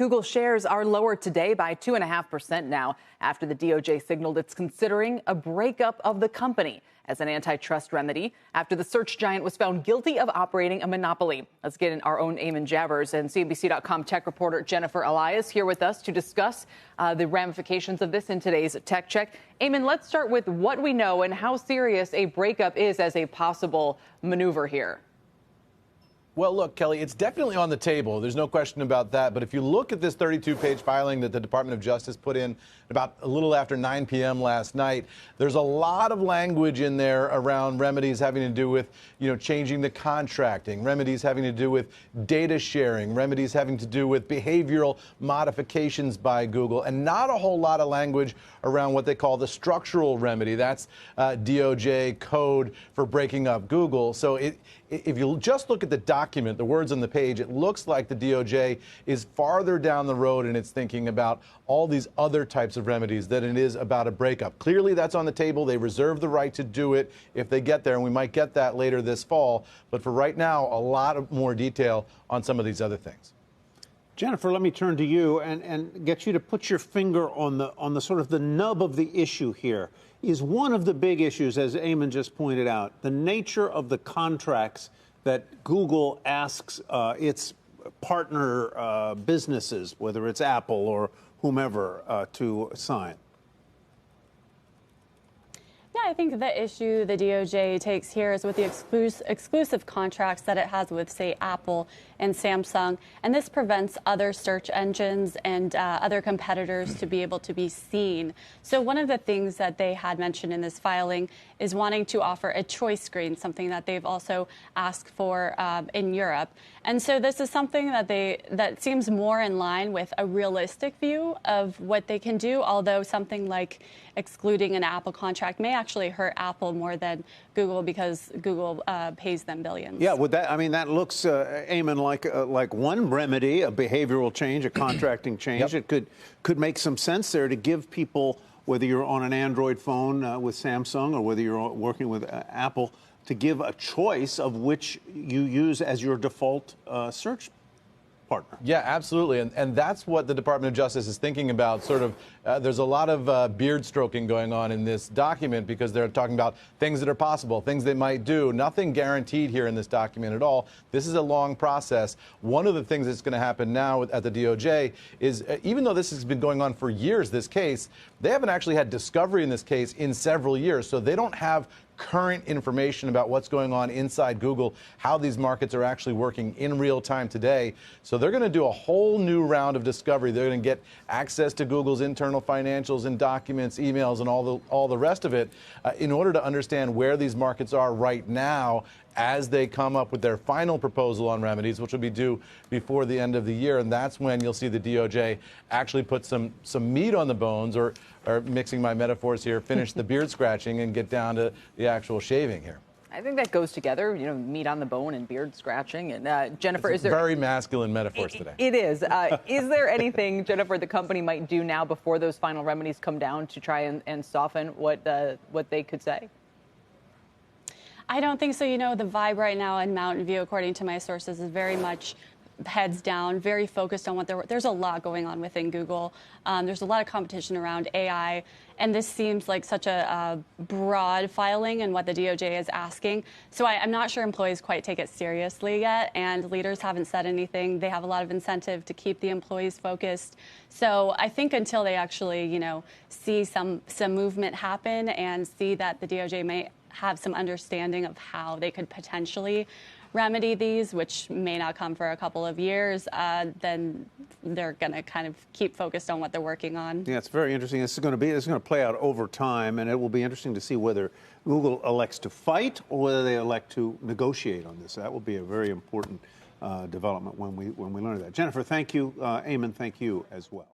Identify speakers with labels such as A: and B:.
A: Google shares are lower today by 2.5% now after the DOJ signaled it's considering a breakup of the company as an antitrust remedy after the search giant was found guilty of operating a monopoly. Let's get in our own Eamon Javers and CNBC.com tech reporter Jennifer Elias here with us to discuss the ramifications of this in today's Tech Check. Eamon, let's start with what we know and how serious a breakup is as a possible maneuver here.
B: Well, look, Kelly, it's definitely on the table. There's no question about that. But if you look at this 32-page filing that the Department of Justice put in about a little after 9 p.m. last night, there's a lot of language in there around remedies having to do with, changing the contracting, remedies having to do with data sharing, remedies having to do with behavioral modifications by Google, and not a whole lot of language around what they call the structural remedy. That's DOJ code for breaking up Google. So if you just look at the document, the words on the page, it looks like the DOJ is farther down the road in its thinking about all these other types of remedies than it is about a breakup. Clearly, that's on the table. They reserve the right to do it if they get there, and we might get that later this fall. But for right now, a lot of more detail on some of these other things.
C: Jennifer, let me turn to you and get you to put your finger on the sort of the nub of the issue here. Is one of the big issues, as Eamon just pointed out, the nature of the contracts that Google asks its partner businesses, whether it's Apple or whomever, to sign.
D: Yeah, I think the issue the DOJ takes here is with the exclusive contracts that it has with, say, Apple and Samsung. And this prevents other search engines and other competitors to be able to be seen. So one of the things that they had mentioned in this filing is wanting to offer a choice screen, something that they've also asked for in Europe. And so this is something that seems more in line with a realistic view of what they can do, although something like excluding an Apple contract may actually hurt Apple more than Google because Google pays them billions.
C: Yeah, that looks, Eamon, like one remedy, a behavioral change, a contracting change. Yep. It could make some sense there to give people, whether you're on an Android phone with Samsung or whether you're working with Apple, to give a choice of which you use as your default search partner.
B: Yeah, absolutely. And that's what the Department of Justice is thinking about. Sort of, there's a lot of beard stroking going on in this document because they're talking about things that are possible, things they might do. Nothing guaranteed here in this document at all. This is a long process. One of the things that's going to happen now at the DOJ is, even though this has been going on for years, this case, they haven't actually had discovery in this case in several years. So they don't have current information about what's going on inside Google, how these markets are actually working in real time today. So they're going to do a whole new round of discovery. They're going to get access to Google's internal financials and documents, emails, and all the rest of it in order to understand where these markets are right now as they come up with their final proposal on remedies, which will be due before the end of the year. And that's when you'll see the DOJ actually put some meat on the bones, or mixing my metaphors here, finish the beard scratching and get down to the actual shaving here.
A: I think that goes together, meat on the bone and beard scratching. And Jennifer,
B: is there very masculine metaphors today?
A: It is. Is there anything, Jennifer, the company might do now before those final remedies come down to try and soften what they could say?
D: I don't think so. The vibe right now in Mountain View, according to my sources, is very much heads down, very focused on there's a lot going on within Google. There's a lot of competition around AI, and this seems like such a broad filing and what the DOJ is asking. So I'm not sure employees quite take it seriously yet, and leaders haven't said anything. They have a lot of incentive to keep the employees focused. So I think until they actually, see some movement happen and see that the DOJ may have some understanding of how they could potentially remedy these, which may not come for a couple of years, then they're going to kind of keep focused on what they're working on.
C: Yeah, it's very interesting. This is going to play out over time, and it will be interesting to see whether Google elects to fight or whether they elect to negotiate on this. That will be a very important development when we learn that. Jennifer, thank you. Eamon, thank you as well.